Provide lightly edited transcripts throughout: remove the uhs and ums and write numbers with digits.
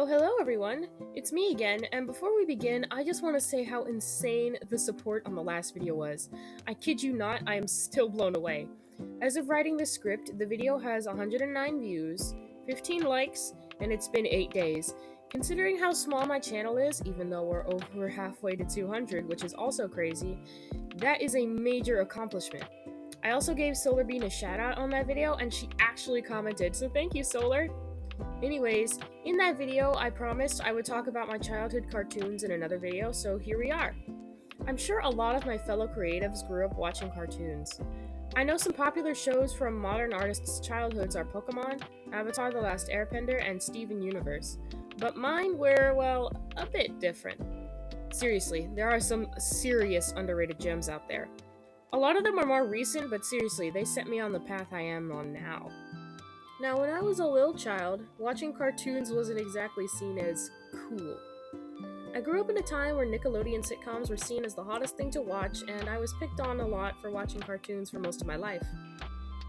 Oh, hello everyone! It's me again, and before we begin, I just want to say how insane the support on the last video was. I kid you not, I am still blown away. As of writing this script, the video has 109 views, 15 likes, and it's been 8 days. Considering how small my channel is, even though we're over halfway to 200, which is also crazy, that is a major accomplishment. I also gave Solarbean a shout out on that video, and she actually commented, so thank you, Solar! Anyways, in that video, I promised I would talk about my childhood cartoons in another video, so here we are. I'm sure a lot of my fellow creatives grew up watching cartoons. I know some popular shows from modern artists' childhoods are Pokemon, Avatar: The Last Airbender, and Steven Universe, but mine were, well, a bit different. Seriously, there are some serious underrated gems out there. A lot of them are more recent, but seriously, they set me on the path I am on now. Now, when I was a little child, watching cartoons wasn't exactly seen as cool. I grew up in a time where Nickelodeon sitcoms were seen as the hottest thing to watch, and I was picked on a lot for watching cartoons for most of my life.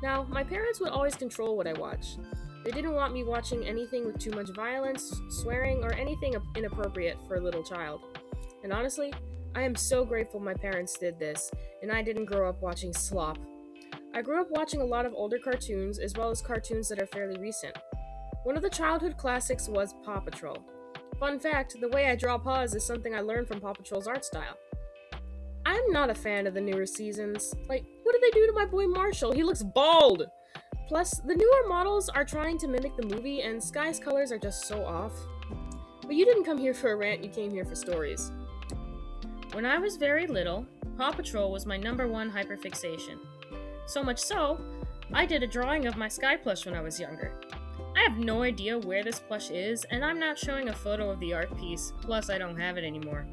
Now, my parents would always control what I watched. They didn't want me watching anything with too much violence, swearing, or anything inappropriate for a little child. And honestly, I am so grateful my parents did this, and I didn't grow up watching slop. I grew up watching a lot of older cartoons, as well as cartoons that are fairly recent. One of the childhood classics was Paw Patrol. Fun fact, the way I draw paws is something I learned from Paw Patrol's art style. I'm not a fan of the newer seasons. Like, what did they do to my boy Marshall? He looks bald! Plus, the newer models are trying to mimic the movie, and Sky's colors are just so off. But you didn't come here for a rant, you came here for stories. When I was very little, Paw Patrol was my #1 hyperfixation. So much so, I did a drawing of my Sky plush when I was younger. I have no idea where this plush is, and I'm not showing a photo of the art piece, plus I don't have it anymore.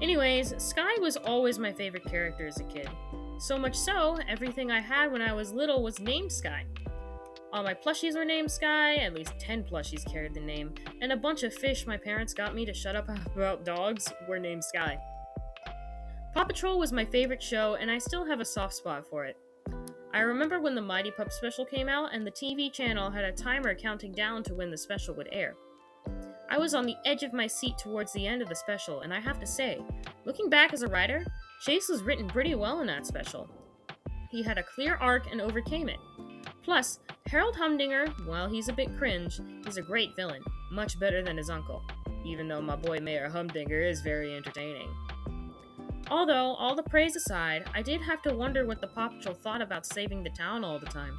Anyways, Sky was always my favorite character as a kid. So much so, everything I had when I was little was named Sky. All my plushies were named Sky, at least 10 plushies carried the name, and a bunch of fish my parents got me to shut up about dogs were named Sky. Paw Patrol was my favorite show, and I still have a soft spot for it. I remember when the Mighty Pup special came out and the TV channel had a timer counting down to when the special would air. I was on the edge of my seat towards the end of the special, and I have to say, looking back as a writer, Chase was written pretty well in that special. He had a clear arc and overcame it. Plus, Harold Humdinger, while he's a bit cringe, is a great villain, much better than his uncle, even though my boy Mayor Humdinger is very entertaining. Although, all the praise aside, I did have to wonder what the Paw Patrol thought about saving the town all the time.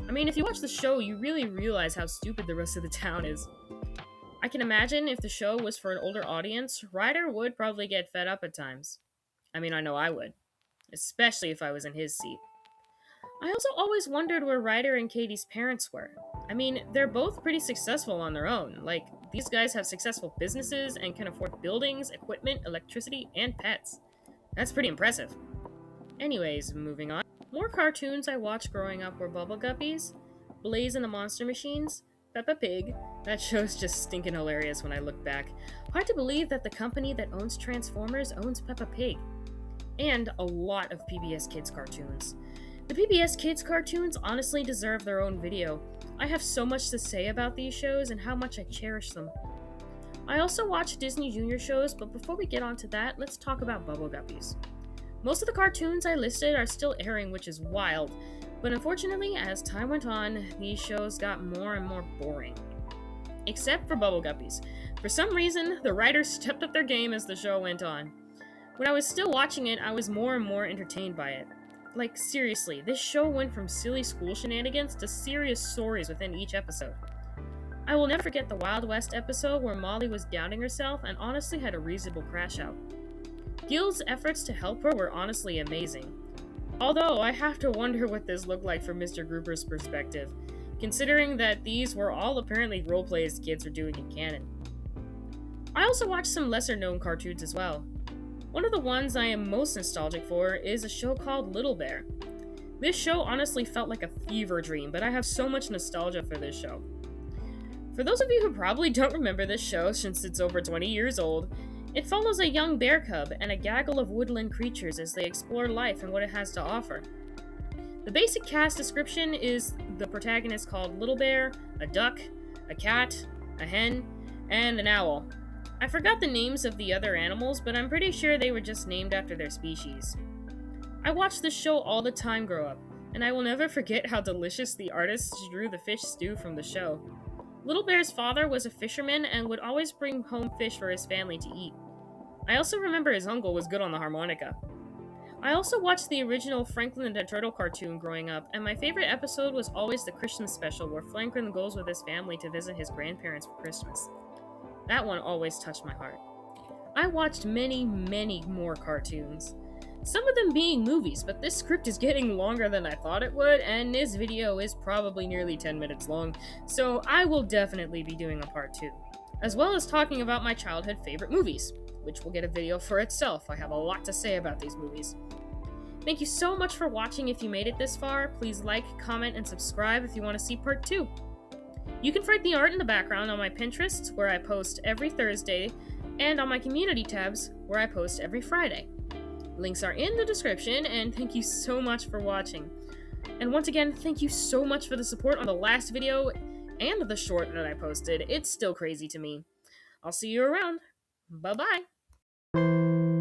I mean, if you watch the show, you really realize how stupid the rest of the town is. I can imagine if the show was for an older audience, Ryder would probably get fed up at times. I mean, I know I would. Especially if I was in his seat. I also always wondered where Ryder and Katie's parents were. I mean, they're both pretty successful on their own. Like, these guys have successful businesses and can afford buildings, equipment, electricity, and pets. That's pretty impressive. Anyways, moving on. More cartoons I watched growing up were Bubble Guppies, Blaze and the Monster Machines, Peppa Pig. That show's just stinking hilarious when I look back. Hard to believe that the company that owns Transformers owns Peppa Pig. And a lot of PBS Kids cartoons. The PBS Kids cartoons honestly deserve their own video. I have so much to say about these shows and how much I cherish them. I also watch Disney Junior shows, but before we get onto that, let's talk about Bubble Guppies. Most of the cartoons I listed are still airing, which is wild, but unfortunately, as time went on, these shows got more and more boring. Except for Bubble Guppies. For some reason, the writers stepped up their game as the show went on. When I was still watching it, I was more and more entertained by it. Like, seriously, this show went from silly school shenanigans to serious stories within each episode. I will never forget the Wild West episode where Molly was doubting herself and honestly had a reasonable crash out. Gil's efforts to help her were honestly amazing. Although, I have to wonder what this looked like from Mr. Grouper's perspective, considering that these were all apparently roleplays kids were doing in canon. I also watched some lesser-known cartoons as well. One of the ones I am most nostalgic for is a show called Little Bear. This show honestly felt like a fever dream, but I have so much nostalgia for this show. For those of you who probably don't remember this show since it's over 20 years old, it follows a young bear cub and a gaggle of woodland creatures as they explore life and what it has to offer. The basic cast description is the protagonist called Little Bear, a duck, a cat, a hen, and an owl. I forgot the names of the other animals, but I'm pretty sure they were just named after their species. I watched this show all the time grow up, and I will never forget how delicious the artists drew the fish stew from the show. Little Bear's father was a fisherman and would always bring home fish for his family to eat. I also remember his uncle was good on the harmonica. I also watched the original Franklin the Turtle cartoon growing up, and my favorite episode was always the Christmas special where Franklin goes with his family to visit his grandparents for Christmas. That one always touched my heart. I watched many, many more cartoons. Some of them being movies, but this script is getting longer than I thought it would, and this video is probably nearly 10 minutes long, so I will definitely be doing a part 2, as well as talking about my childhood favorite movies, which will get a video for itself. I have a lot to say about these movies. Thank you so much for watching. If you made it this far, please like, comment, and subscribe if you want to see part 2. You can find the art in the background on my Pinterest, where I post every Thursday, and on my community tabs, where I post every Friday. Links are in the description, and thank you so much for watching. And once again, thank you so much for the support on the last video and the short that I posted. It's still crazy to me. I'll see you around. Bye-bye.